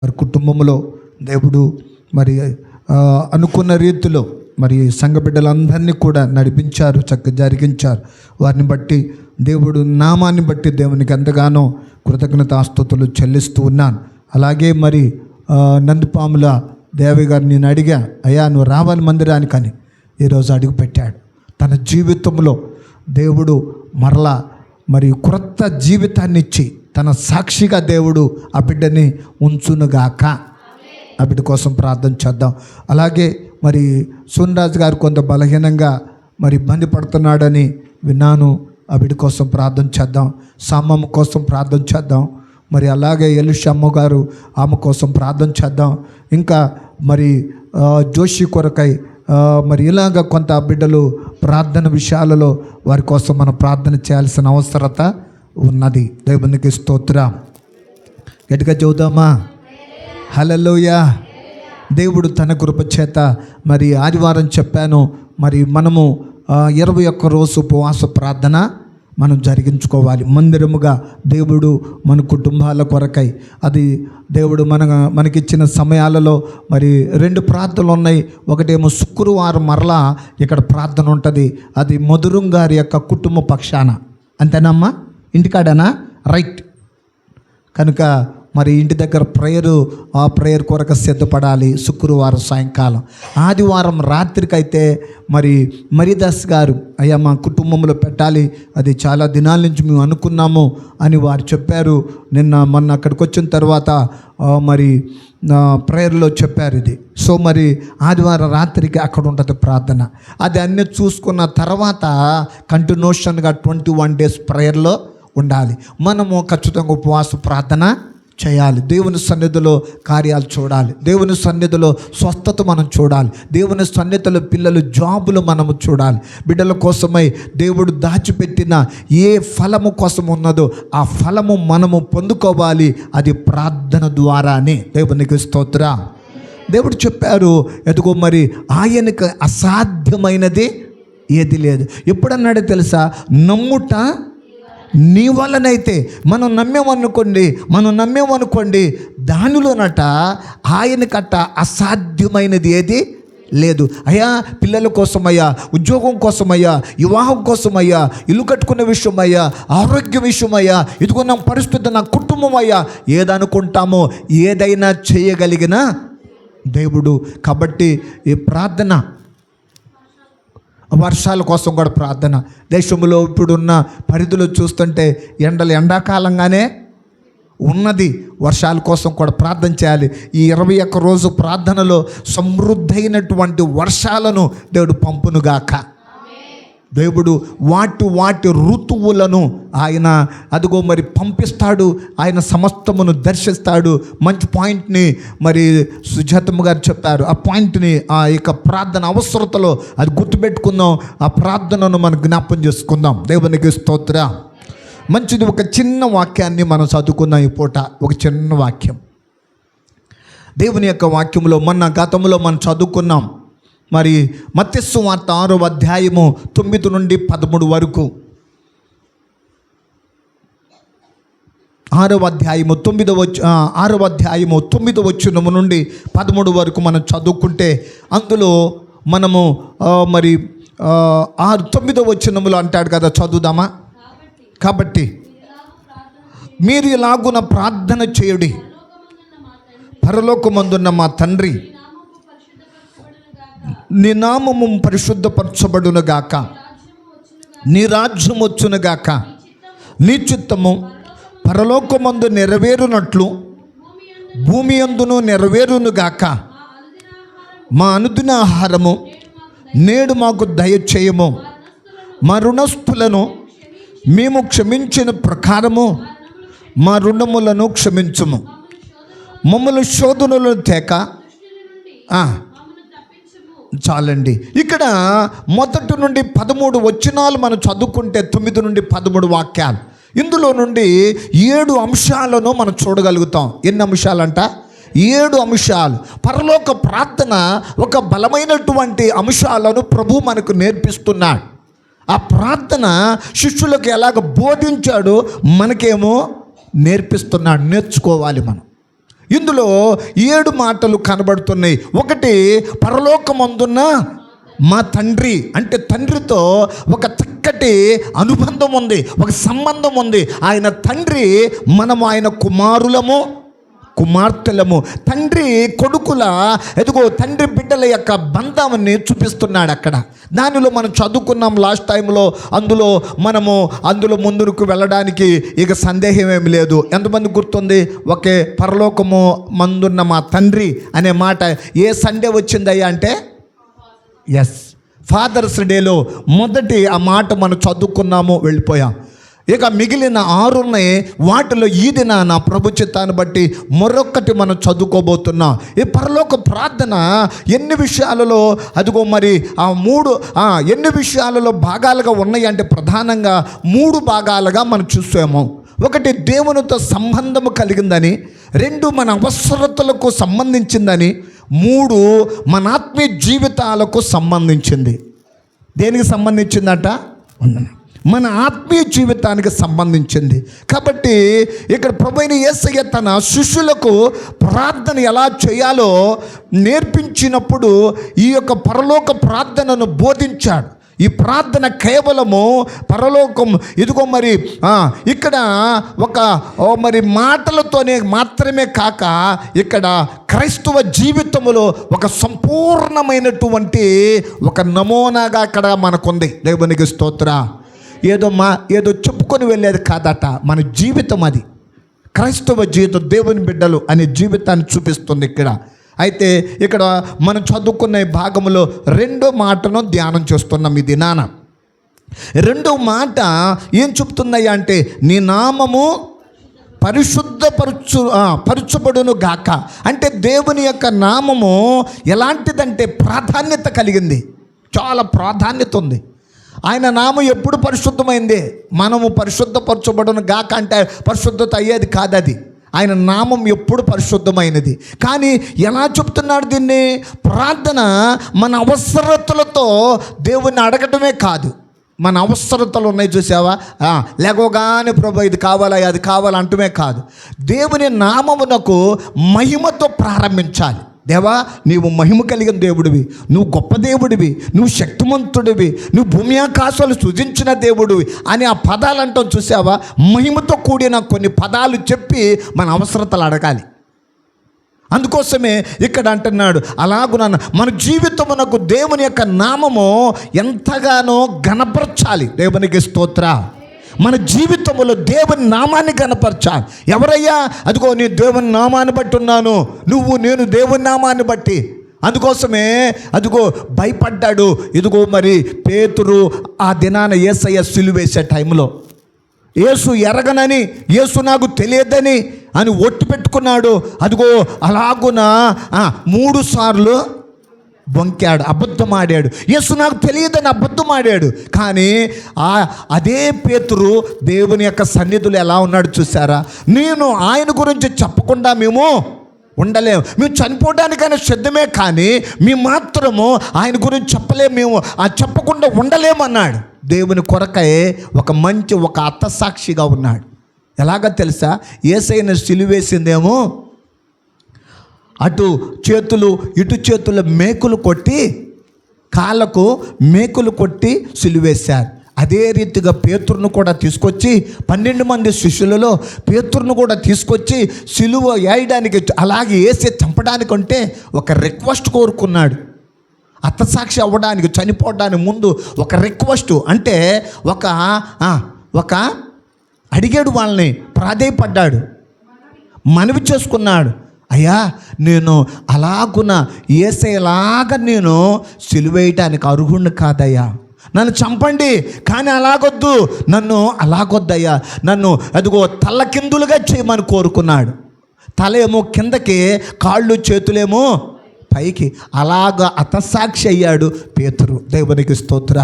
మరి కుటుంబంలో దేవుడు మరి అనుకున్న రీతిలో మరి సంఘ బిడ్డలందరినీ కూడా నడిపించారు, చక్కగా జరిగించారు. వారిని బట్టి దేవుడు నామాన్ని బట్టి దేవునికి ఎంతగానో కృతజ్ఞతాస్తుతులు చెల్లిస్తూ ఉన్నాను. అలాగే మరి నందిపాముల దేవి గారిని నేను అడిగా, అయ్యా నువ్వు రావాలి మందిరానికని. ఈరోజు అడుగు పెట్టాడు. తన జీవితంలో దేవుడు మరలా మరి క్రొత్త జీవితాన్ని ఇచ్చి తన సాక్షిగా దేవుడు ఆ బిడ్డని ఉంచునుగాక. ఆ బిడ్డ కోసం ప్రార్థన చేద్దాం. అలాగే మరి సోనరాజు గారు కొంత బలహీనంగా మరి ఇబ్బంది పడుతున్నాడని విన్నాను. ఆ బిడ్డ కోసం ప్రార్థన చేద్దాం. సామమ్మ కోసం ప్రార్థన చేద్దాం. మరి అలాగే ఎలుషమ్మ గారు, ఆమె కోసం ప్రార్థన చేద్దాం. ఇంకా మరి జోషి కొరకై మరి ఇలాగ కొంత బిడ్డలు ప్రార్థన విషయాలలో వారి కోసం మనం ప్రార్థన చేయాల్సిన అవసరత ఉన్నది. దేవునికి స్తోత్రం. గట్టిగా చెబుదామా? హల్లెలూయా. దేవుడు తన కృప చేత మరి ఆదివారం చెప్పాను, మరి మనము 21 రోజు ఉపవాస ప్రార్థన మనం జరిగించుకోవాలి మందిరముగా. దేవుడు మన కుటుంబాల కొరకై అది దేవుడు మనకిచ్చిన సమయాలలో మరి 2 ప్రార్థనలు ఉన్నాయి. ఒకటేమో శుక్రవారం మరలా ఇక్కడ ప్రార్థన ఉంటుంది. అది మధురం గారి యొక్క కుటుంబ పక్షాన. అంతేనమ్మా? ఇంటికాడనా? రైట్. కనుక మరి ఇంటి దగ్గర ఆ ప్రేయర్ కొరకు సిద్ధపడాలి. శుక్రవారం సాయంకాలం. ఆదివారం రాత్రికైతే మరి మరిదాస్ గారు, అయ్యా మా కుటుంబంలో పెట్టాలి, అది చాలా దినాల నుంచి మేము అనుకున్నాము అని వారు చెప్పారు. మొన్న అక్కడికి వచ్చిన తర్వాత మరి ప్రేయర్లో చెప్పారు ఇది. సో మరి ఆదివారం రాత్రికి అక్కడ ఉంటుంది ప్రార్థన. అది అన్నీ చూసుకున్న తర్వాత కంటిన్యూషన్గా 21 days ప్రేయర్లో ఉండాలి. మనము ఖచ్చితంగా ఉపవాస ప్రార్థన చేయాలి. దేవుని సన్నిధిలో కార్యాలు చూడాలి. దేవుని సన్నిధిలో స్వస్థత మనం చూడాలి. దేవుని సన్నిధిలో పిల్లలు జాబులు మనము చూడాలి. బిడ్డల కోసమై దేవుడు దాచిపెట్టిన ఏ ఫలము కోసం ఉన్నదో ఆ ఫలము మనము పొందుకోవాలి. అది ప్రార్థన ద్వారానే. దేవునికి స్తోత్రం. దేవుడు చెప్పారు, ఎదుగో మరి ఆయనకు అసాధ్యమైనది ఏది లేదు. ఎప్పుడన్నాడో తెలుసా? నమ్ముట నీ వలనైతే. మనం నమ్మేమనుకోండి దానిలోనట ఆయనకట్ట అసాధ్యమైనది ఏది లేదు. అయ్యా పిల్లల కోసమయ్యా, ఉద్యోగం కోసమయ్యా, వివాహం కోసమయ్యా, ఇల్లు కట్టుకునే విషయమయ్యా, ఆరోగ్యం విషయమయ్యా, ఇదిగో పరిస్థితి, నా కుటుంబం అయ్యా, ఏదనుకుంటామో ఏదైనా చేయగలిగిన దేవుడు. కాబట్టి ఈ ప్రార్థన, వర్షాల కోసం కూడా ప్రార్థన. దేశంలో ఇప్పుడున్న పరిధిలో చూస్తుంటే ఎండాకాలంగానే ఉన్నది. వర్షాల కోసం కూడా ప్రార్థన చేయాలి. ఈ 21 రోజు ప్రార్థనలో సమృద్ధైనటువంటి వర్షాలను దేవుడు పంపునుగాక. దేవుడు వాటి ఋతువులను ఆయన అదిగో మరి పంపిస్తాడు. ఆయన సమస్తమును దర్శిస్తాడు. మంచి పాయింట్ని మరి సుజాతమ్మ గారు చెప్పారు. ఆ పాయింట్ని, ఆ యొక్క ప్రార్థన అవసరతలో అది గుర్తుపెట్టుకుందాం. ఆ ప్రార్థనను మనం జ్ఞాపం చేసుకుందాం. దేవునికి స్తోత్రం. మంచిది. ఒక చిన్న వాక్యాన్ని మనం చదువుకుందాం ఈ పూట. ఒక చిన్న వాక్యం దేవుని యొక్క వాక్యంలో గతంలో మనం చదువుకున్నాం. మరి మత్తయి సువార్త 6వ అధ్యాయము 9 నుండి 13 వరకు. 6వ అధ్యాయము 9వ వచనం నుండి 13 వరకు మనం చదువుకుంటే అందులో మనము మరి 9వ వచనములో అంటాడు కదా, చదువుదామా? కాబట్టి మీరు ఇలాగున ప్రార్థన చేయుడి, పరలోకమందున్న మా తండ్రి, నీ నామము పరిశుద్ధపరచబడునుగాక, నీ రాజ్యం వచ్చునుగాక, నీ చిత్తము పరలోకమందు నెరవేరునట్లు భూమి యందును నెరవేరునుగాక. మా అనుదిన ఆహారము నేడు మాకు దయచేయము, మా రుణస్థులను మేము క్షమించిన ప్రకారము మా రుణములను క్షమించుము, మమ్మల్ని శోధనలో తేక. చాలండి. ఇక్కడ 1 నుండి 13 వచనాలు మనం చదువుకుంటే 9 నుండి 13 వాక్యాలు. ఇందులో నుండి 7 అంశాలను మనం చూడగలుగుతాం. ఎన్ని అంశాలంట? 7 అంశాలు. పరలోక ప్రార్థన ఒక బలమైనటువంటి అంశాలను ప్రభు మనకు నేర్పిస్తున్నాడు. ఆ ప్రార్థన శిష్యులకు ఎలాగ బోధించాడో మనకేమో నేర్పిస్తున్నాడు. నేర్చుకోవాలి మనం. ఇందులో 7 మాటలు కనబడుతున్నాయి. ఒకటి, పరలోకమందున్న మా తండ్రి, అంటే తండ్రితో ఒక చక్కటి అనుబంధం ఉంది, ఒక సంబంధం ఉంది. ఆయన తండ్రి, మనము ఆయన కుమారులము కుమార్తెలము. తండ్రి కొడుకుల ఎదుగో తండ్రి బిడ్డల యొక్క బంధాన్ని చూపిస్తున్నాడు అక్కడ. దానిలో మనం చదువుకున్నాం లాస్ట్ టైంలో. అందులో ముందుకు వెళ్ళడానికి ఇక సందేహం ఏమి లేదు. ఎంతమంది గుర్తుంది? ఒకే పరలోకము మందున్న మా తండ్రి అనే మాట ఏ సండే వచ్చిందయ్యా అంటే ఎస్, ఫాదర్స్ డేలో మొదటి ఆ మాట మనం చదువుకున్నాము, వెళ్ళిపోయాం. ఇక మిగిలిన 6 ఉన్నాయి. వాటిలో ఈ దినాన ప్రభు చిత్తాన్ని బట్టి మరొక్కటి మనం చదువుకోబోతున్నాం. ఈ పరలోక ప్రార్థన ఎన్ని విషయాలలో అదిగో మరి ఎన్ని విషయాలలో భాగాలుగా ఉన్నాయి అంటే ప్రధానంగా 3 భాగాలుగా మనం చూసాము. ఒకటి, దేవునితో సంబంధము కలిగిందని. 2, మన అవసరతలకు సంబంధించిందని. 3, మన ఆత్మీయ జీవితాలకు సంబంధించింది. దేనికి సంబంధించిందట? మన ఆత్మీయ జీవితానికి సంబంధించింది. కాబట్టి ఇక్కడ ప్రభువైన యేసయ్య తన శిష్యులకు ప్రార్థన ఎలా చేయాలో నేర్పించినప్పుడు ఈ యొక్క పరలోక ప్రార్థనను బోధించాడు. ఈ ప్రార్థన కేవలము పరలోకం ఇదిగో మరి ఇక్కడ మరి మాటలతోనే మాత్రమే కాక ఇక్కడ క్రైస్తవ జీవితంలో ఒక సంపూర్ణమైనటువంటి ఒక నమూనాగా అక్కడ మనకుంది. దేవునికి స్తోత్ర. ఏదో చెప్పుకొని వెళ్ళేది కాదట, మన జీవితం అది. క్రైస్తవ జీవితం, దేవుని బిడ్డలు అనే జీవితాన్ని చూపిస్తుంది ఇక్కడ. అయితే ఇక్కడ మనం చదువుకున్న భాగంలో 2వ మాటను ధ్యానం చేస్తున్నాం ఈ దినాన. 2వ మాట ఏం చెప్తున్నాయి అంటే, నీ నామము పరుచబడును గాక. అంటే దేవుని యొక్క నామము ఎలాంటిదంటే ప్రాధాన్యత కలిగింది, చాలా ప్రాధాన్యత ఉంది. ఆయన నామం ఎప్పుడు పరిశుద్ధమైంది. మనము పరిశుద్ధపరచబడును గాక అంటే పరిశుద్ధత అయ్యేది కాదు. అది ఆయన నామం ఎప్పుడు పరిశుద్ధమైనది. కానీ ఎలా చెప్తున్నాడు దీన్ని? ప్రార్థన మన అవసరతలతో దేవుణ్ణి అడగటమే కాదు. మన అవసరతలు ఉన్నాయి చూసావా, లేకోగానే ప్రభు ఇది కావాలా అది కావాలా అంటమే కాదు. దేవుని నామమునకు మహిమతో ప్రారంభించాలి. దేవా, నీవు మహిమ కలిగిన దేవుడివి, నువ్వు గొప్ప దేవుడివి, నువ్వు శక్తిమంతుడివి, నువ్వు భూమి ఆకాశాలు సృజించిన దేవుడివి అని ఆ పదాలు అంటాం చూసావా. మహిమతో కూడిన కొన్ని పదాలు చెప్పి మన అవసరతలు అడగాలి. అందుకోసమే ఇక్కడ అంటున్నాడు, అలాగున మన జీవితమునకు దేవుని యొక్క నామము ఎంతగానో ఘనపరచాలి. దేవునికి స్తోత్ర. మన జీవితంలో దేవుని నామాన్ని కనపరచాలి. ఎవరయ్యా? అదిగో నేను దేవుని నామాన్ని బట్టి ఉన్నాను, నేను దేవుని నామాన్ని బట్టి. అందుకోసమే అదిగో భయపడ్డాడు. ఇదిగో మరి పేతురు ఆ దినాన యేసయ్య సిలువేసే టైంలో యేసు ఎరగనని, యేసు నాకు తెలియదని అని ఒట్టు పెట్టుకున్నాడు. అదిగో అలాగున 3 సార్లు బొంకాడు, అబద్ధం ఆడాడు. యేసు నాకు తెలియదని అబద్ధం ఆడాడు. కానీ అదే పేతురు దేవుని యొక్క సన్నిధిలో ఎలా ఉన్నాడు చూసారా? నేను ఆయన గురించి చెప్పకుండా మేము ఉండలేము, మేము చనిపోవడానికైనా సిద్ధమే, కానీ మేము మాత్రము ఆయన గురించి చెప్పలేము, మేము చెప్పకుండా ఉండలేమన్నాడు. దేవుని కొరకై ఒక అత్తసాక్షిగా ఉన్నాడు. ఎలాగ తెలుసా? యేసయ్యను సిలువేసిందేమో అటు చేతులు ఇటు చేతుల మేకులు కొట్టి, కాళ్ళకు మేకులు కొట్టి సిలువేశారు. అదే రీతిగా పేతురును కూడా తీసుకొచ్చి 12 మంది శిష్యులలో పేతురును కూడా తీసుకొచ్చి సిలువ వేయడానికి, అలాగే వేసి చంపడానికంటే ఒక రిక్వెస్ట్ కోరుకున్నాడు. అత్తసాక్షి అవ్వడానికి, చనిపోవడానికి ముందు ఒక రిక్వెస్ట్ అంటే ఒక అడిగాడు, వాళ్ళని ప్రాధేయపడ్డాడు, మనవి చేసుకున్నాడు. అయ్యా, నేను అలాగున యేసయ్యలాగా నేను సిలువేయటానికి అర్హుణ్ణి కాదయ్యా, నన్ను చంపండి, కానీ అలాగొద్దయ్యా, నన్ను అదిగో తల్లకిందులుగా చేయమని కోరుకున్నాడు. తల ఏమో కిందకి, కాళ్ళు చేతులేమో పైకి. అలాగా అతసాక్షి అయ్యాడు పేతురు. దేవునికి స్తోత్ర.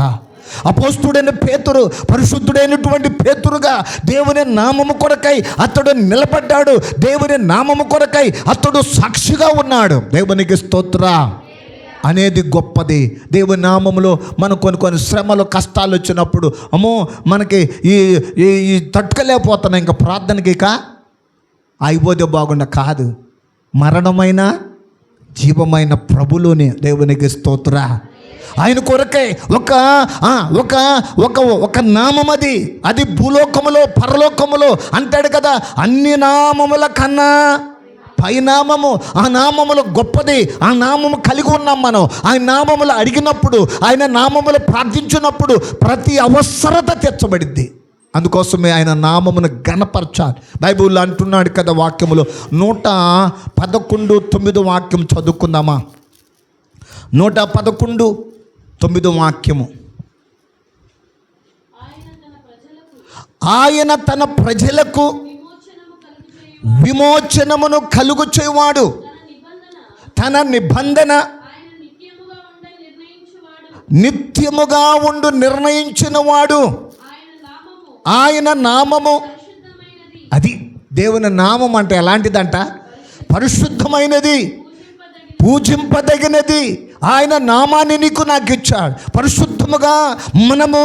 అపోస్తుడైన పేతురు, పరిశుద్ధుడైనటువంటి పేతురుగా దేవుని నామము కొరకై అతడు నిలబడ్డాడు. దేవుని నామము కొరకై అతడు సాక్షిగా ఉన్నాడు. దేవునికి స్తోత్ర. అనేది గొప్పది. దేవుని నామములో మనం కొన్ని శ్రమలు కష్టాలు వచ్చినప్పుడు, అమ్మో మనకి ఈ తట్టుకోలేకపోతున్నాం, ఇంకా ప్రార్థనకి అయిపోతే బాగుండ కాదు. మరణమైన జీవమైన ప్రభులోని దేవునికి స్తోత్ర. ఆయన కొరకే ఒక ఒక ఒక ఒక నామం అది భూలోకములో పరలోకములో అంటాడు కదా, అన్ని నామముల కన్నా పైనామము, ఆ నామములు గొప్పది. ఆ నామము కలిగి ఉన్నాం మనం. ఆయన నామములు అడిగినప్పుడు, ఆయన నామములు ప్రార్థించినప్పుడు ప్రతి అవసరత తీర్చబడిద్ది. అందుకోసమే ఆయన నామమును ఘనపరచాలి. బైబిల్లో అంటున్నాడు కదా వాక్యములో, 111:9 వాక్యం చదువుకుందామా? 111:9 వాక్యము. ఆయన తన ప్రజలకు విమోచనమును కలుగు చేయువాడు, తన నిబంధన నిత్యముగా ఉండు నిర్ణయించిన వాడు. ఆయన నామము, అది దేవుని నామం అంటే ఎలాంటిదంట? పరిశుద్ధమైనది, పూజింపదగినది. ఆయన నామాన్ని నీకు నాకు ఇచ్చాడు. పరిశుద్ధముగా మనము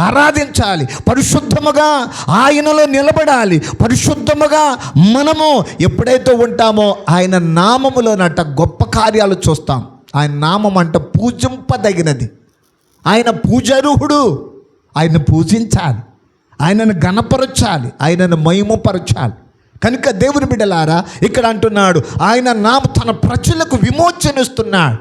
ఆరాధించాలి, పరిశుద్ధముగా ఆయనలో నిలబడాలి. పరిశుద్ధముగా మనము ఎప్పుడైతే ఉంటామో ఆయన నామములోనట గొప్ప కార్యాలు చూస్తాం. ఆయన నామం అంట పూజింపదగినది. ఆయన పూజార్హుడు. ఆయన పూజించాలి, ఆయనను ఘనపరచాలి, ఆయనను మహిమపరచాలి. కనుక దేవుని బిడ్డలారా, ఇక్కడ అంటున్నాడు ఆయన తన ప్రజలకు విమోచన ఇస్తున్నాడు.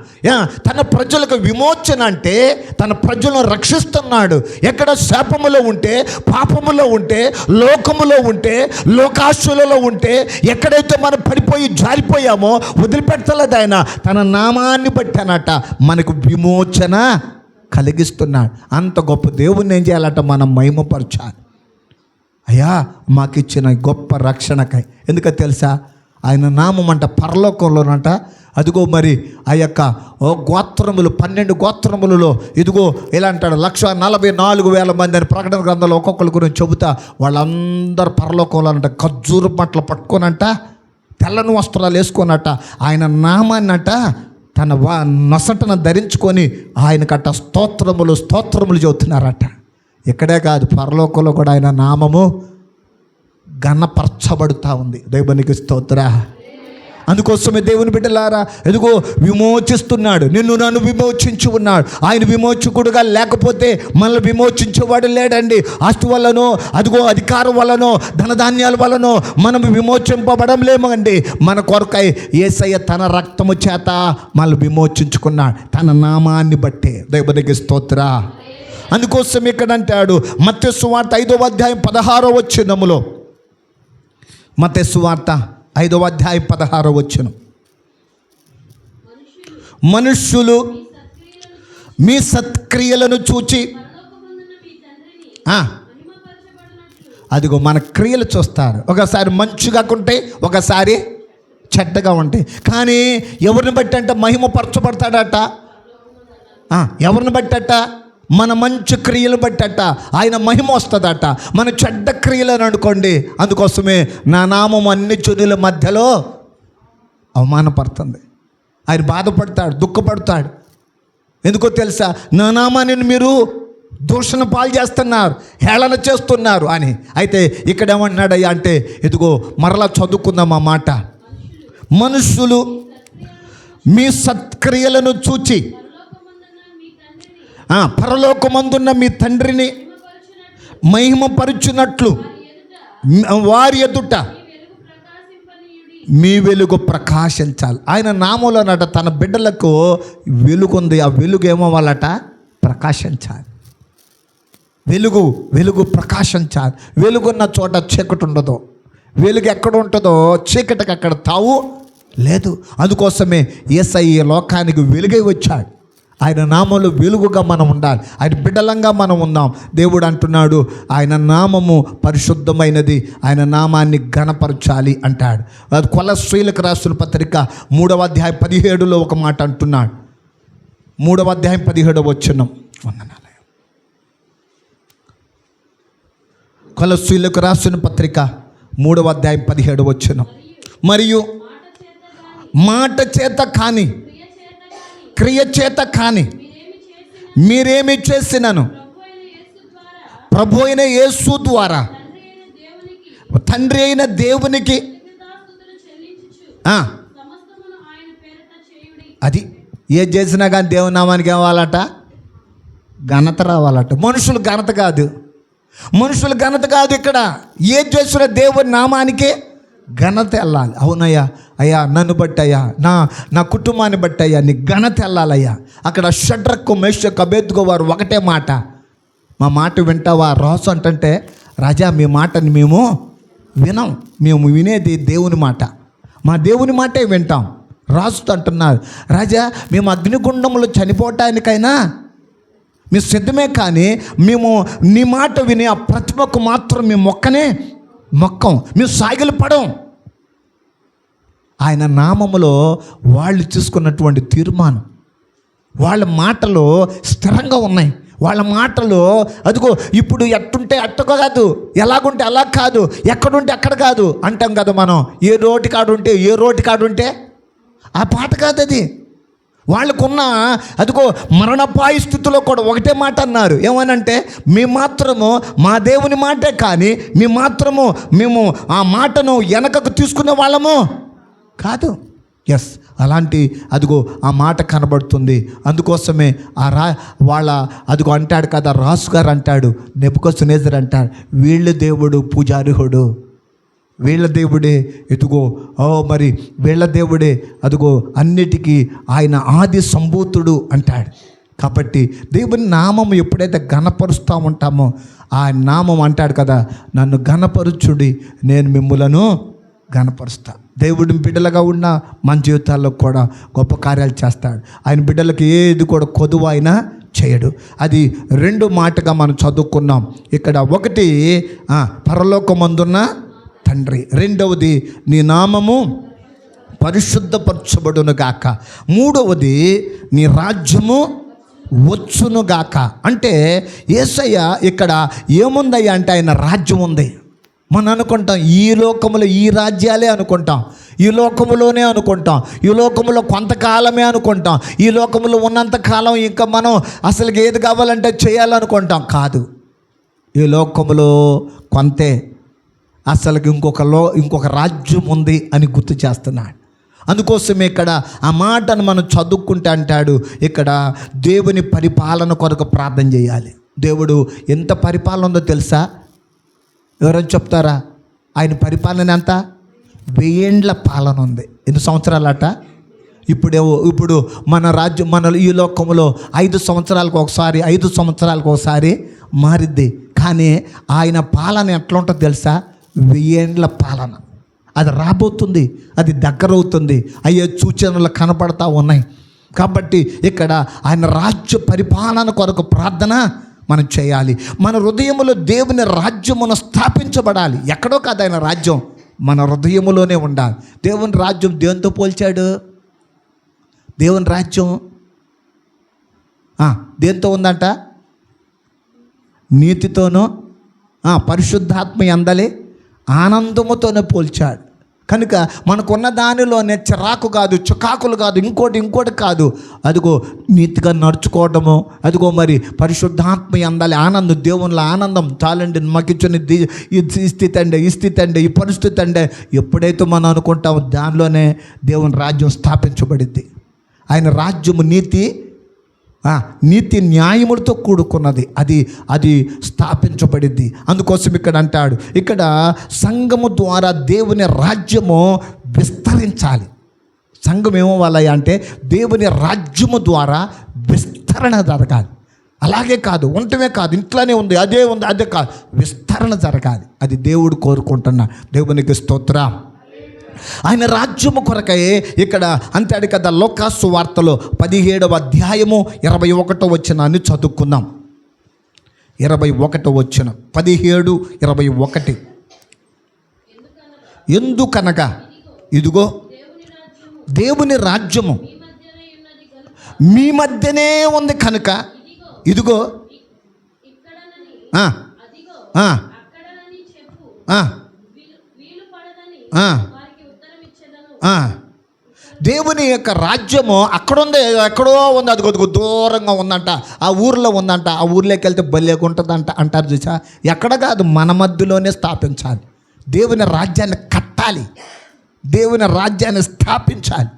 తన ప్రజలకు విమోచన అంటే తన ప్రజలను రక్షిస్తున్నాడు. ఎక్కడ శాపములో ఉంటే, పాపములో ఉంటే, లోకములో ఉంటే, లోకాశులలో ఉంటే, ఎక్కడైతే మనం పడిపోయి జారిపోయామో వదిలిపెట్టలేదు. ఆయన తన నామాన్ని బట్టానట మనకు విమోచన కలిగిస్తున్నాడు. అంత గొప్ప దేవుణ్ణి ఏం చేయాలట? మనం మహిమపరచాలి. అయ్యా మాకిచ్చిన గొప్ప రక్షణకై. ఎందుకో తెలుసా? ఆయన నామం అంట పరలోకంలోనంట, అదిగో మరి ఆ యొక్క గోత్రములు 12 గోత్రములలో ఇదిగో ఇలా అంటాడు 144,000 మంది అని ప్రకటన గ్రంథంలో ఒక్కొక్కరి గురించి చెబుతా. వాళ్ళందరూ పరలోకంలో అంట ఖర్జూరు మట్టలు పట్టుకోనంట, తెల్లని వస్త్రాలు వేసుకోనట, ఆయన నామాన్నట తన నొసటను ధరించుకొని ఆయనకట్ట స్తోత్రములు చెబుతున్నారట. ఇక్కడే కాదు, పరలోకంలో కూడా ఆయన నామము ఘనపరచబడుతూ ఉంది. దేవునికి స్తోత్ర. అందుకోసమే దేవుని బిడ్డలారా, ఎదుగో విమోచిస్తున్నాడు. నిన్ను నన్ను విమోచించి ఉన్నాడు. ఆయన విమోచకుడుగా లేకపోతే మనల్ని విమోచించేవాడు లేడండి. ఆస్తి వల్లనో, అదిగో అధికారం వల్లనో, ధనధాన్యాల వల్లనో మనం విమోచింపబడలేము అండి. మన కొరకై యేసయ్య తన రక్తము చేత మనల్ని విమోచించుకున్నాడు, తన నామాన్ని బట్టే. దేవునికి స్తోత్ర. అందుకోసం ఇక్కడ అంటాడు మత్తయి సువార్త 5వ అధ్యాయం 16వ వచనములో, మత్తయి సువార్త 5వ అధ్యాయం 16వ వచనం, మనుష్యులు మీ సత్క్రియలను చూచి, అదిగో మన క్రియలు చూస్తారు. ఒకసారి మంచిగా ఉంటే, ఒకసారి చెడ్డగా ఉంటాయి. కానీ ఎవరిని బట్టి అంటే మహిమపరచబడతాడట. ఎవరిని బట్టట? మన మంచి క్రియలు బట్టట ఆయన మహిమ వస్తుందట. మన చెడ్డ క్రియలను అనుకోండి, అందుకోసమే నా నామం అన్ని జనుల మధ్యలో అవమానపడుతుంది. ఆయన బాధపడతాడు, దుఃఖపడతాడు. ఎందుకో తెలుసా? నా నామాన్ని మీరు దూషణ పాలు చేస్తున్నారు, హేళన చేస్తున్నారు అని. అయితే ఇక్కడ ఏమంటున్నాడయ్యా అంటే, ఇదిగో మరలా చదువుకుందాం ఆ మాట. మనుషులు మీ సత్క్రియలను చూచి, పరలోకమందున్న మీ తండ్రిని మహిమపరచునట్లు వారి ఎదుట మీ వెలుగు ప్రకాశించాలి. ఆయన నామంలోనట తన బిడ్డలకు వెలుగుంది. ఆ వెలుగు ఏమవ్వాలట? ప్రకాశించాలి. వెలుగు ప్రకాశించాలి. వెలుగున్న చోట చీకటి ఉండదు. వెలుగు ఎక్కడ ఉంటుందో చీకటికి అక్కడ తావు లేదు. అందుకోసమే యేసయ్య లోకానికి వెలుగై వచ్చాడు. ఆయన నామంలో వెలుగుగా మనం ఉండాలి, ఆయన బిడ్డలంగా మనం ఉందాం. దేవుడు అంటున్నాడు ఆయన నామము పరిశుద్ధమైనది, ఆయన నామాన్ని ఘనపరచాలి అంటాడు. అది కొలస్సీలకు రాసిన పత్రిక 3వ అధ్యాయం 17లో ఒక మాట అంటున్నాడు. 3వ అధ్యాయం 17వ వచనం, కొలస్సీలకు రాసిన పత్రిక 3వ అధ్యాయం 17వ వచనం, మరియు మాట చేత కానీ క్రియ చేత కానీ మీరేమి చేసినను ప్రభు అయిన యేసు ద్వారా తండ్రి అయిన దేవునికి అది ఏది చేసినా కానీ దేవుని నామానికి ఏమాలట, ఘనత రావాలట. మనుషులు ఘనత కాదు, మనుషులు ఘనత కాదు. ఇక్కడ ఏది చేసినా దేవుని నామానికే ఘనత వెళ్ళాలి. అవునయ్యా, అయ్యా నన్ను బట్టి అయ్యా, నా కుటుంబాన్ని బట్టి అయ్యా నీ ఘనత వెళ్ళాలయ్యా. అక్కడ షడ్రకు మేషకు అబేద్గో వారు ఒకటే మాట, మా మాట వింటావా రాసు అంటే, రాజా మీ మాటని మేము వినం, మేము వినేది దేవుని మాట, మా దేవుని మాటే వింటాం. రాజుతో అంటున్నారు, రాజా మేము అగ్నిగుండంలో చనిపోవటానికైనా మేము సిద్ధమే, కానీ మేము నీ మాట విని ఆ ప్రతిమకు మాత్రం మేము మొక్కం, మేము సాగిలు పడం. ఆయన నామములో వాళ్ళు తీసుకున్నటువంటి తీర్మానం, వాళ్ళ మాటలు స్థిరంగా ఉన్నాయి. వాళ్ళ మాటలు అదిగో ఇప్పుడు ఎట్టుంటే అట్టుగా కాదు, ఎలాగుంటే అలా కాదు, ఎక్కడుంటే అక్కడ కాదు అంటాం కదా మనం. ఏ రోటి కాడుంటే ఆ పాట కాదు అది. వాళ్ళకున్న అదిగో మరణపాయ స్థితిలో కూడా ఒకటే మాట అన్నారు, ఏమనంటే మేము మాత్రము మా దేవుని మాటే, కానీ మేము ఆ మాటను వెనకకు తీసుకునే వాళ్ళము కాదు. ఎస్, అలాంటి అదిగో ఆ మాట కనబడుతుంది. అందుకోసమే అదిగో అంటాడు కదా, రాసు గారు అంటాడు, నెబుకద్నెజర్ అంటాడు, వీళ్ళ దేవుడు పూజారిహుడు, వీళ్ళ దేవుడే ఎదుగో మరి వీళ్ళ దేవుడే అదిగో అన్నిటికీ ఆయన ఆది సంభూతుడు అంటాడు. కాబట్టి దేవుని నామం ఎప్పుడైతే ఘనపరుస్తూ ఉంటామో, ఆ నామం అంటాడు కదా, నన్ను ఘనపరుచుడి నేను మిమ్ములను ఘనపరుస్తా. దేవుడి బిడ్డలుగా ఉన్న మన జీవితాల్లో కూడా గొప్ప కార్యాలు చేస్తాడు. ఆయన బిడ్డలకు ఏది కూడా కొదువు ఆయన చేయడు. అది రెండు మాటగా మనం చదువుకున్నాం. ఇక్కడ ఒకటి పరలోకమందున్న తండ్రి, రెండవది నీ నామము పరిశుద్ధపరచబడును గాక, మూడవది నీ రాజ్యము వచ్చును గాక. అంటే యేసయ్య ఇక్కడ ఏముందయ్యా అంటే ఆయన రాజ్యం ఉంది. మనం అనుకుంటాం ఈ లోకములో ఈ రాజ్యాలే అనుకుంటాం, ఈ లోకములోనే అనుకుంటాం, ఈ లోకములో కొంతకాలమే అనుకుంటాం, ఈ లోకములో ఉన్నంతకాలం ఇంకా మనం అసలు ఏది కావాలంటే చేయాలనుకుంటాం. కాదు, ఈ లోకములో కొంతే, అసలు ఇంకొక రాజ్యం ఉంది అని గుర్తు చేస్తున్నాడు. అందుకోసమే ఇక్కడ ఆ మాటను మనం చదువుకుంటే అంటాడు, ఇక్కడ దేవుని పరిపాలన కొరకు ప్రార్థన చేయాలి. దేవుడు ఎంత పరిపాలన ఉందో తెలుసా? ఎవరైనా చెప్తారా? ఆయన పరిపాలన ఎంత? 1000 ఏండ్ల పాలన ఉంది. ఎన్ని సంవత్సరాలట? ఇప్పుడు మన రాజ్యం, మన ఈ లోకంలో 5 సంవత్సరాలకు ఒకసారి మారిద్ది. కానీ ఆయన పాలన ఎట్లా ఉంటుందో తెలుసా? 1000 ఏండ్ల పాలన. అది రాబోతుంది, అది దగ్గరవుతుంది, అయ్యే సూచనలు కనపడతా ఉన్నాయి. కాబట్టి ఇక్కడ ఆయన రాజ్య పరిపాలన కొరకు ప్రార్థన మనం చేయాలి. మన హృదయములో దేవుని రాజ్యమును స్థాపించబడాలి. ఎక్కడో కాదు, ఆయన రాజ్యం మన హృదయములోనే ఉండాలి. దేవుని రాజ్యం దేనితో పోల్చాడు? దేవుని రాజ్యం దేంతో ఉందంట? నీతితోనూ పరిశుద్ధాత్మ యందలి ఆనందముతోనే పోల్చాడు. కనుక మనకున్న దానిలోనే చిరాకు కాదు, చికాకులు కాదు, ఇంకోటి కాదు, అదిగో నీతిగా నడుచుకోవడము, అదిగో మరి పరిశుద్ధాత్మ యందలి ఆనందం, దేవునిలో ఆనందం చాలండి, మాకు ఇచ్చిన ఈ స్థితి అండి, ఈ పరిస్థితి అండి. ఎప్పుడైతే మనం అనుకుంటామో దానిలోనే దేవుని రాజ్యం స్థాపించబడింది. ఆయన రాజ్యము నీతి న్యాయములతో కూడుకున్నది, అది స్థాపించబడింది. అందుకోసం ఇక్కడ అంటాడు, ఇక్కడ సంఘము ద్వారా దేవుని రాజ్యము విస్తరించాలి. సంఘం ఏమవ్వాలి అంటే దేవుని రాజ్యము ద్వారా విస్తరణ జరగాలి. అలాగే కాదు, ఉండటమే కాదు, ఇంట్లోనే ఉంది అదే కాదు, విస్తరణ జరగాలి. అది దేవుడు కోరుకుంటున్నా. దేవునికి స్తోత్రం. ఆయన రాజ్యము కొరకై ఇక్కడ అంటాడు కదా, లోకాసు వార్తలో 17వ అధ్యాయము 21వ వచనాన్ని చదువుకుందాం. 21వ వచనం, 17:21. ఎందుకనగా ఇదిగో దేవుని రాజ్యము మీ మధ్యనే ఉంది కనుక ఇదిగో దేవుని యొక్క రాజ్యము అక్కడుంది, ఎక్కడో ఉంది, అది కొద్దిగా దూరంగా ఉందంట, ఆ ఊర్లో ఉందంట. ఆ ఊర్లోకి వెళ్తే బల్లేగా ఉంటుందంట అంటారు చూసా. ఎక్కడ కాదు, మన మధ్యలోనే స్థాపించాలి. దేవుని రాజ్యాన్ని కట్టాలి, దేవుని రాజ్యాన్ని స్థాపించాలి.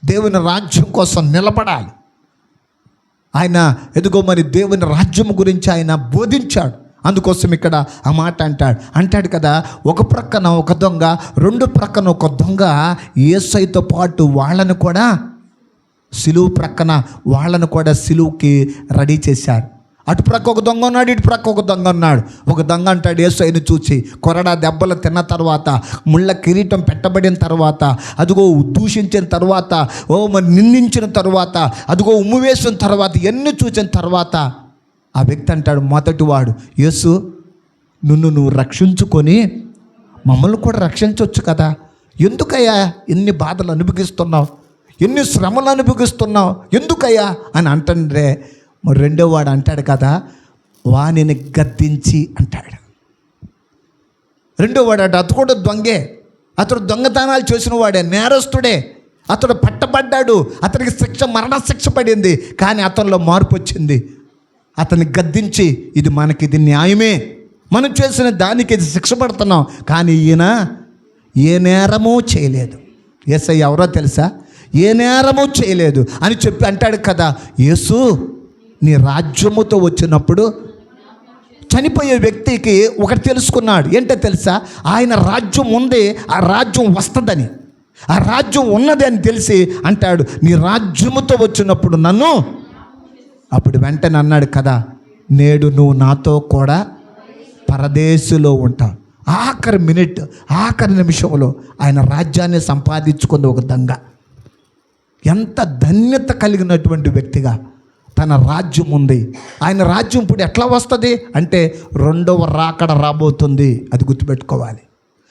దేవుని రాజ్యం కోసం నిలబడాలి. ఆయన ఎదుగో మరి దేవుని రాజ్యం గురించి ఆయన బోధించాడు. అందుకోసం ఇక్కడ ఆ మాట అంటాడు కదా, ఒక ప్రక్కన ఒక దొంగ, రెండు ప్రక్కన ఒక దొంగ యేసయ్యతో పాటు వాళ్ళను కూడా సిలువు ప్రక్కన వాళ్ళను కూడా సిలువుకి రెడీ చేశారు. అటు ప్రక్క ఒక దొంగ ఉన్నాడు, ఇటు ప్రక్క ఒక దొంగ ఉన్నాడు. ఒక దొంగ అంటాడు యేసయ్యను చూసి, కొరడా దెబ్బలు తిన్న తర్వాత, ముళ్ళ కిరీటం పెట్టబడిన తర్వాత, అదిగో దూషించిన తర్వాత, మరి నిందించిన తర్వాత, అదిగో ఉమ్ము వేసిన తర్వాత, ఎన్ని చూసిన తర్వాత ఆ వ్యక్తి అంటాడు, మొదటివాడు, యేసు నువ్వు రక్షించుకొని మమ్మల్ని కూడా రక్షించవచ్చు కదా, ఎందుకయ్యా ఎన్ని బాధలు అనుభవిస్తున్నావు, ఎన్ని శ్రమలు అనుభవిస్తున్నావు, ఎందుకయ్యా అని అంటుండే. మరి రెండో వాడు అంటాడు కదా, వానిని గద్దించి అంటాడు. రెండో వాడు అతడు కూడా దొంగే, అతడు దొంగతనాలు చేసిన వాడే, నేరస్తుడే, అతడు పట్టబడ్డాడు, అతనికి మరణ శిక్ష పడింది. కానీ అతనిలో మార్పు వచ్చింది. అతన్ని గద్దించి, ఇది న్యాయమే, మనం చేసిన దానికి ఇది శిక్ష పడుతున్నాం, కానీ ఈయన ఏ నేరమూ చేయలేదు. యేసయ్య ఎవరో తెలుసా? ఏ నేరమూ చేయలేదు అని చెప్పి అంటాడు కదా, యేసు నీ రాజ్యముతో వచ్చినప్పుడు చనిపోయే వ్యక్తికి ఒకటి తెలుసుకున్నాడు. ఏంటో తెలుసా? ఆయన రాజ్యం ఉంది, ఆ రాజ్యం వస్తుందని, ఆ రాజ్యం ఉన్నది అని తెలిసి అంటాడు, నీ రాజ్యముతో వచ్చినప్పుడు నన్ను. అప్పుడు వెంటనే అన్నాడు కదా, నేడు నువ్వు నాతో కూడా పరదేశులో ఉంటావు. ఆఖరి నిమిషంలో ఆయన రాజ్యాన్ని సంపాదించుకుంది ఒక దొంగ. ఎంత ధన్యత కలిగినటువంటి వ్యక్తిగా తన రాజ్యం ఉంది. ఆయన రాజ్యం ఇప్పుడు ఎట్లా వస్తుంది అంటే రెండవ రాకడ రాబోతుంది, అది గుర్తుపెట్టుకోవాలి.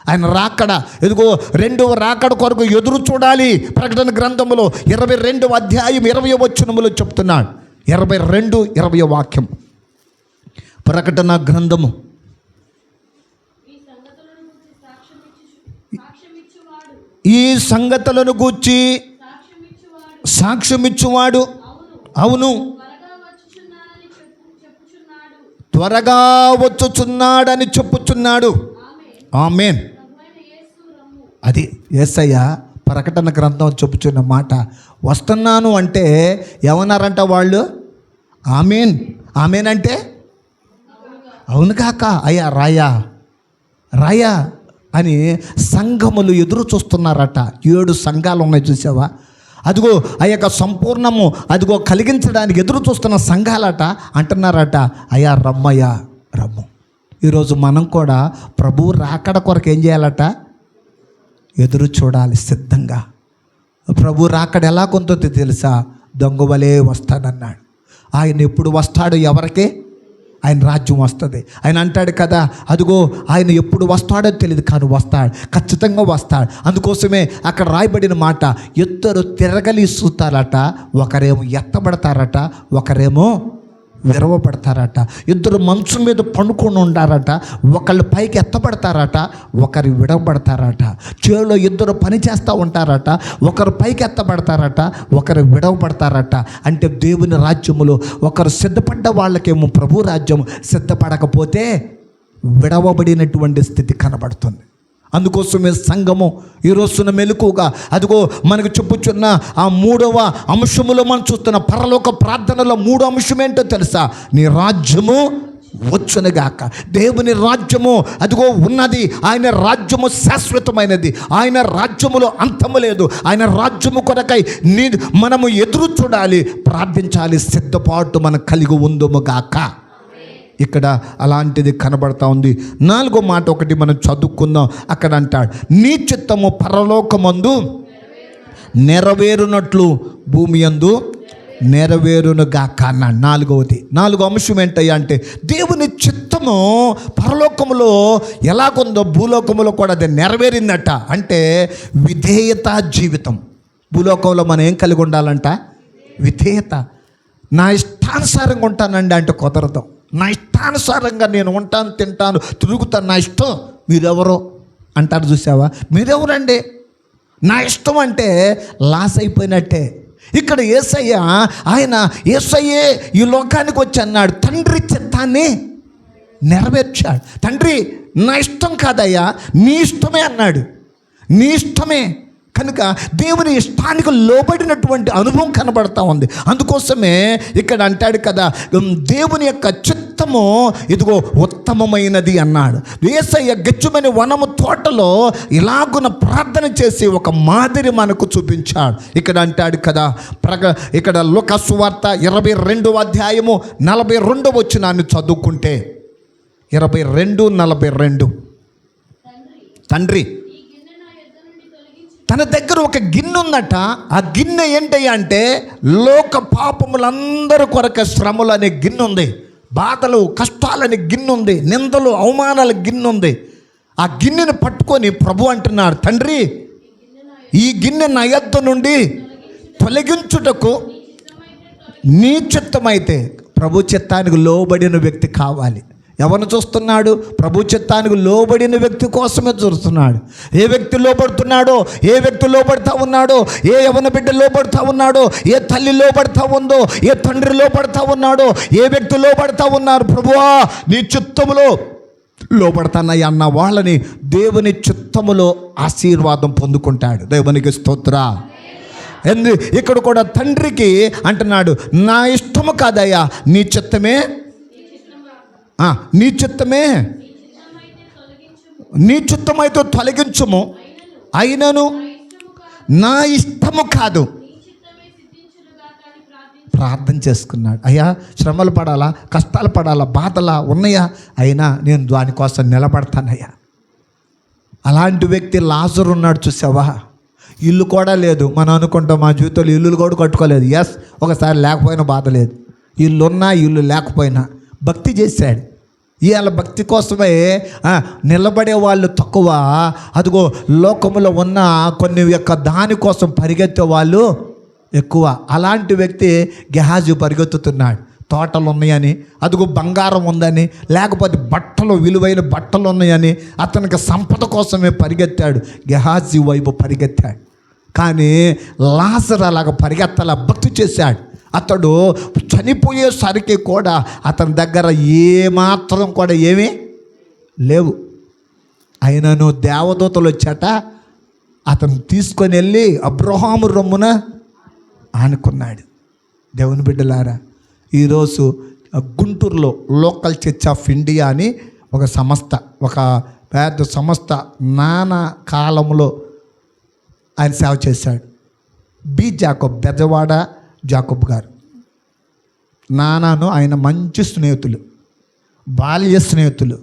ఆయన రాకడ, ఎదుగో రెండవ రాకడ కొరకు ఎదురు చూడాలి. ప్రకటన గ్రంథములో 22వ అధ్యాయం 20వ వచనములో చెప్తున్నాడు. 22, 20వ వాక్యం. ప్రకటన గ్రంథము. ఈ సంగతులను గూర్చి సాక్ష్యమిచ్చువాడు, అవును త్వరగా వచ్చుచున్నాడని చెప్పుచున్నాడు. ఆమేన్. అది యేసయ్య ప్రకటన గ్రంథం చెప్పుచున్న మాట. వస్తున్నాను అంటే ఏమన్నారంట వాళ్ళు? ఆమేన్. ఆమేన్ అంటే అవును కాక అయ్యా రాయా అని సంఘములు ఎదురు చూస్తున్నారట. 7 సంఘాలు ఉన్నాయి చూసావా? అదిగో ఆ యొక్క సంపూర్ణము అదిగో కలిగించడానికి ఎదురు చూస్తున్న సంఘాలట. అంటున్నారట, అయ్యా రమ్ము. ఈరోజు మనం కూడా ప్రభువు రాకడ కొరకు ఏం చేయాలట? ఎదురు చూడాలి సిద్ధంగా. ప్రభు రాకడ ఎలా కొంత తెలుసా? దొంగవలే వస్తాడన్నాడు. ఆయన ఎప్పుడు వస్తాడు? ఎవరికి? ఆయన రాజ్యం వస్తుంది. ఆయన అంటాడు కదా, అదిగో ఆయన ఎప్పుడు వస్తాడో తెలియదు, కానీ వస్తాడు, ఖచ్చితంగా వస్తాడు. అందుకోసమే అక్కడ రాయబడిన మాట, ఇద్దరు తిరగలిస్తారట, ఒకరేమో ఎత్తబడతారట, ఒకరేమో విరవబడతారట. ఇద్దరు మంచం మీద పండుకొని ఉండారట, ఒకళ్ళు పైకి ఎత్తబడతారట, ఒకరు విడవబడతారట. చేలో ఇద్దరు పని చేస్తూ ఉంటారట, ఒకరు పైకి ఎత్తబడతారట, ఒకరు విడవబడతారట. అంటే దేవుని రాజ్యములో ఒకరు సిద్ధపడ్డ వాళ్ళకేమో ప్రభు రాజ్యం, సిద్ధపడకపోతే విడవబడినటువంటి స్థితి కనబడుతుంది. అందుకోసమే సంఘము ఈ రోజున మెలకుగా అదిగో మనకు చెప్పుచున్న ఆ 3వ అంశములో మనం చూస్తున్న పరలోక ప్రార్థనలో 3వ అంశం ఏంటో తెలుసా? నీ రాజ్యము వచ్చునుగాక. దేవుని రాజ్యము అదిగో ఉన్నది. ఆయన రాజ్యము శాశ్వతమైనది. ఆయన రాజ్యములో అంతము లేదు. ఆయన రాజ్యము కొరకై మనము ఎదురు చూడాలి, ప్రార్థించాలి, సిద్ధపాటు మనం కలిగి ఉందుముగాక. ఇక్కడ అలాంటిది కనబడతా ఉంది. 4వ మాట ఒకటి మనం చదువుకుందాం. అక్కడ అంటాడు, నీ చిత్తము పరలోకమందు నెరవేరునట్లు భూమి యందు నెరవేరునుగాక అన్నాడు. 4వ అంశం ఏంటయ్యా అంటే, దేవుని చిత్తము పరలోకములో ఎలాగుందో భూలోకములో కూడా అది నెరవేరిందట. అంటే విధేయత జీవితం. భూలోకంలో మనం ఏం కలిగి ఉండాలంట? విధేయత. నా ఇష్టానుసారంగా ఉంటానండి అంటే కుదరదు. నా ఇష్టానుసారంగా నేను ఉంటాను, తింటాను, తిరుగుతాను, నా ఇష్టం. మీరెవరో అంటారు చూసావా? మీరెవరండి? నా ఇష్టం అంటే లాస్ అయిపోయినట్టే. ఇక్కడ యేసయ్యే ఈ లోకానికి వచ్చి అన్నాడు, తండ్రి చిత్తాన్ని నెరవేర్చాడు. తండ్రి నా ఇష్టం కాదయ్యా, నీ ఇష్టమే అన్నాడు. నీ ఇష్టమే, కనుక దేవుని ఇష్టానికి లోబడినటువంటి అనుభవం కనబడతా ఉంది. అందుకోసమే ఇక్కడ అంటాడు కదా, దేవుని యొక్క చిత్తము ఇదిగో ఉత్తమమైనది అన్నాడు. యేసయ్య గెత్సేమనే వనము తోటలో ఇలాగున ప్రార్థన చేసి ఒక మాదిరి మనకు చూపించాడు. ఇక్కడ అంటాడు కదా, ఇక్కడ లూకా సువార్త 22వ అధ్యాయము 42వ వచనాన్ని చదువుకుంటే, 22:42, తండ్రి తన దగ్గర ఒక గిన్నె ఉందట. ఆ గిన్నె ఏంటయ్యా అంటే లోక పాపములందరూ కొరకు శ్రమలు అనే గిన్నె ఉంది, బాధలు కష్టాలనే గిన్నె ఉంది, నిందలు అవమానాల గిన్నె ఉంది. ఆ గిన్నెని పట్టుకొని ప్రభు అంటున్నాడు, తండ్రి ఈ గిన్నె నా యొద్ద నుండి తొలగించుటకు నీ చిత్తమైతే. ప్రభు చిత్తానికి లోబడిన వ్యక్తి కావాలి. ఎవరిని చూస్తున్నాడు? ప్రభు చిత్తానికి లోబడిన వ్యక్తి కోసమే చూస్తున్నాడు. ఏ వ్యక్తి లోబడుతున్నాడో, ఏ వ్యక్తి లోబడతా ఉన్నాడో, ఏ యవన బిడ్డ లోబడతా ఉన్నాడో, ఏ తల్లి లోబడతా ఉందో, ఏ తండ్రి లోబడతా ఉన్నాడో, ఏ వ్యక్తి లోబడతా ఉన్నారు, ప్రభువా నీ చిత్తములో లోబడతానయ్య అన్న వాళ్ళని దేవుని చిత్తములో ఆశీర్వాదం పొందుకుంటాడు. దేవునికి స్తోత్ర. ఇక్కడ కూడా తండ్రికి అంటున్నాడు, నా ఇష్టము కాదయ్యా, నీ చిత్తమే, నీ చిత్తమే, నీ చిత్తమైతే తొలగించుము, అయినను నా ఇష్టము కాదు. ప్రార్థన చేసుకున్నాడు. అయ్యా శ్రమలు పడాలా, కష్టాలు పడాలా, బాధలా ఉన్నాయా, అయినా నేను దానికోసం నిలబడతానయ్యా. అలాంటి వ్యక్తి లాజరు ఉన్నాడు, చూసావా? ఇల్లు కూడా లేదు. మనం అనుకుంటాం మా జీవితంలో ఇల్లులు కూడా కట్టుకోలేదు. ఎస్, ఒకసారి లేకపోయినా బాధ లేదు. ఇల్లున్నా ఇల్లు లేకపోయినా భక్తి చేశాడు. ఇవాళ భక్తి కోసమే నిలబడే వాళ్ళు తక్కువ, అదిగో లోకములో ఉన్న కొన్ని యొక్క దానికోసం పరిగెత్తే వాళ్ళు ఎక్కువ. అలాంటి వ్యక్తి గెహాజీ పరిగెత్తుతున్నాడు. తోటలు ఉన్నాయని, అదిగో బంగారం ఉందని, లేకపోతే బట్టలు, విలువైన బట్టలు ఉన్నాయని అతనికి సంపద కోసమే పరిగెత్తాడు. గెహాజీ వైపు పరిగెత్తాడు. కానీ లాజరు అలాగ పరిగెత్తాల భక్తి చేశాడు. అతడు చనిపోయేసరికి కూడా అతని దగ్గర ఏమాత్రం కూడా ఏమీ లేవు. అయినను దేవదూతలు వచ్చాట, అతను తీసుకొని వెళ్ళి అబ్రహాము రొమ్మున ఆనుకున్నాడు. దేవుని బిడ్డలారా, ఈరోజు గుంటూరులో లోకల్ చర్చ్ ఆఫ్ ఇండియా అని ఒక సంస్థ, ఒక పెద్ద సంస్థ, నానా కాలంలో ఆయన సేవ చేశాడు. జాకబ్, బెజవాడ జాకబ్ గారు, నానాను ఆయన మంచి స్నేహితులు, బాల్య స్నేహితులు.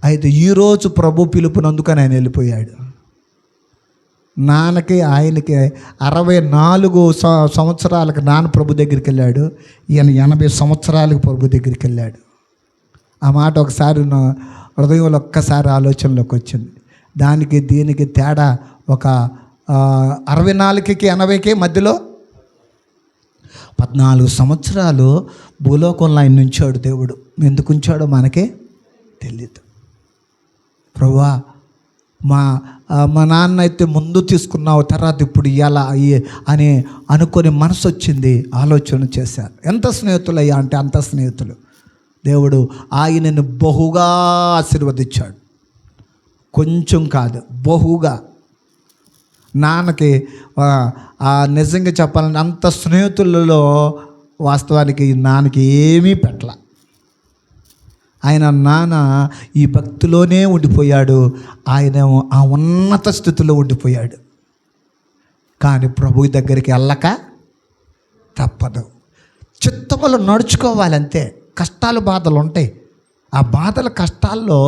అయితే ఈరోజు ప్రభు పిలుపునందుకని ఆయన వెళ్ళిపోయాడు. నాన్నకి ఆయనకి 64 సంవత్సరాలకు నాన్న ప్రభు దగ్గరికి వెళ్ళాడు. ఈయన 80 సంవత్సరాలకు ప్రభు దగ్గరికి వెళ్ళాడు. ఆ మాట ఒకసారి నా హృదయంలో ఒక్కసారి ఆలోచనలోకి వచ్చింది. దానికి దీనికి తేడా ఒక 64కి 80కి మధ్యలో 14 సంవత్సరాలు భూలోకంలో ఆయన ఉంచాడు దేవుడు. ఎందుకు ఉంచాడో మనకే తెలియదు. ప్రభువా మా నాన్న అయితే ముందు తీసుకున్నావు, తర్వాత ఇప్పుడు ఇలా అని అనుకొని మనసు వచ్చింది, ఆలోచన చేశారు. ఎంత స్నేహితులు అయ్యా అంటే అంత స్నేహితులు. దేవుడు ఆయనను బహుగా ఆశీర్వదించాడు. కొంచెం కాదు, బహుగా. నాన్నకి నిజంగా చెప్పాలంటే అంత స్నేహితులలో వాస్తవానికి నాన్నకి ఏమీ పెట్టల. ఆయన నాన్న ఈ భక్తిలోనే ఉండిపోయాడు. ఆయన ఆ ఉన్నత స్థితిలో ఉండిపోయాడు. కానీ ప్రభు దగ్గరికి వెళ్ళక తప్పదు. చిత్తములో నడుచుకోవాలంతే. కష్టాలు బాధలు ఉంటాయి. ఆ బాధల కష్టాల్లో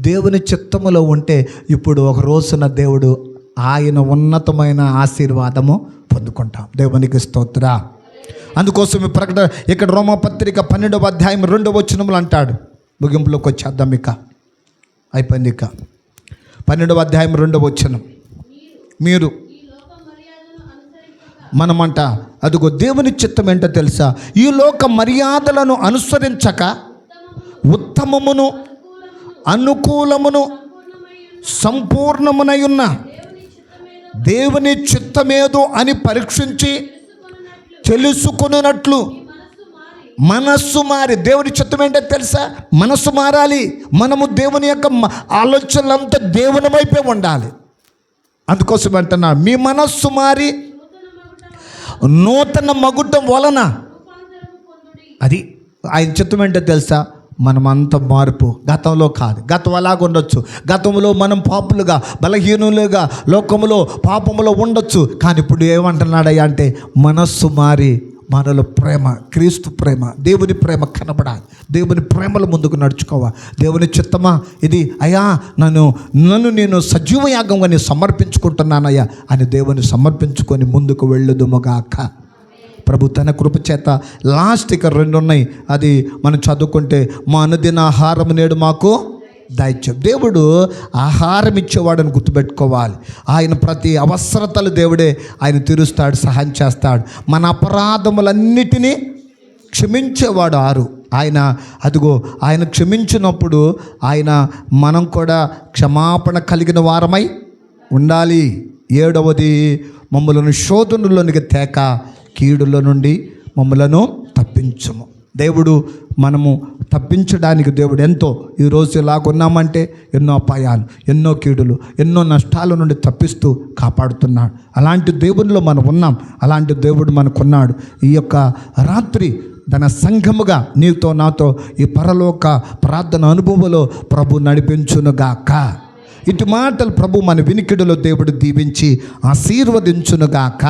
దేవుని చిత్తములో ఉంటే ఇప్పుడు ఒక రోజున దేవుడు ఆయన ఉన్నతమైన ఆశీర్వాదము పొందుకుంటాం. దేవునికి స్తోత్ర. అందుకోసం ప్రకటన ఇక్కడ రోమపత్రిక 12వ అధ్యాయం 2వ వచనములు అంటాడు. ముగింపులోకి వచ్చేద్దాం, ఇక అయిపోయింది. ఇక 12వ అధ్యాయం 2వ వచనం, మీరు మనమంట అదిగో దేవుని చిత్తం ఏంటో తెలుసా? ఈ లోక మర్యాదలను అనుసరించక ఉత్తమమును అనుకూలమును సంపూర్ణమునై ఉన్న దేవుని చిత్తమేదో అని పరీక్షించి తెలుసుకున్నట్లు మనస్సు మారి. దేవుని చిత్తం ఏంటో తెలుసా? మనస్సు మారాలి. మనము దేవుని యొక్క ఆలోచనలంతా దేవుని వైపే ఉండాలి. అందుకోసం అంటున్నా, మీ మనస్సు మారి నూతన మగుటం వలన, అది ఆయన చిత్తం ఏంటో తెలుసా, మనమంతా మార్పు, గతంలో కాదు. గతం అలాగ ఉండొచ్చు, గతంలో మనం పాపులుగా బలహీనులుగా లోకములో పాపములో ఉండొచ్చు. కానీ ఇప్పుడు ఏమంటున్నాడయ్యా అంటే, మనస్సు మారి మనలో ప్రేమ, క్రీస్తు ప్రేమ, దేవుని ప్రేమ కనబడాలి. దేవుని ప్రేమలో ముందుకు నడుచుకోవాలి. దేవుని చిత్తమా ఇది, అయ్యా నన్ను నేను సజీవ యాగంగా నేను సమర్పించుకుంటున్నానయ్యా అని దేవుని సమర్పించుకొని ముందుకు వెళ్ళుదుముగాక. ప్రభు తన కృప చేత లాస్ట్ ఇక 2 ఉన్నాయి, అది మనం చదువుకుంటే, మా అనుదిన ఆహారం నేడు మాకు దయచేయం. దేవుడు ఆహారం ఇచ్చేవాడని గుర్తుపెట్టుకోవాలి. ఆయన ప్రతి అవసరతలు దేవుడే ఆయన తీరుస్తాడు, సహాయం చేస్తాడు. మన అపరాధములన్నిటినీ క్షమించేవాడు. అదిగో ఆయన క్షమించినప్పుడు మనం కూడా క్షమాపణ కలిగిన వారమై ఉండాలి. 7వది, మమ్మలను శోధనలోనికి తేక కీడుల నుండి మమ్మలను తప్పించుము. దేవుడు మనము తప్పించడానికి దేవుడు ఎంతో, ఈరోజు ఇలాగున్నామంటే ఎన్నో అపాయాలు, ఎన్నో కీడులు, ఎన్నో నష్టాల నుండి తప్పిస్తూ కాపాడుతున్నాడు. అలాంటి దేవునిలో మనం ఉన్నాం, అలాంటి దేవుడు మనకున్నాడు. ఈ యొక్క రాత్రి తన సంఘముగా నీతో నాతో ఈ పరలోక ప్రార్థన అనుభవంలో ప్రభు నడిపించునుగాక. ఇటు మాటలు ప్రభు మన వినికిడిలో దేవుడు దీవించి ఆశీర్వదించునుగాక.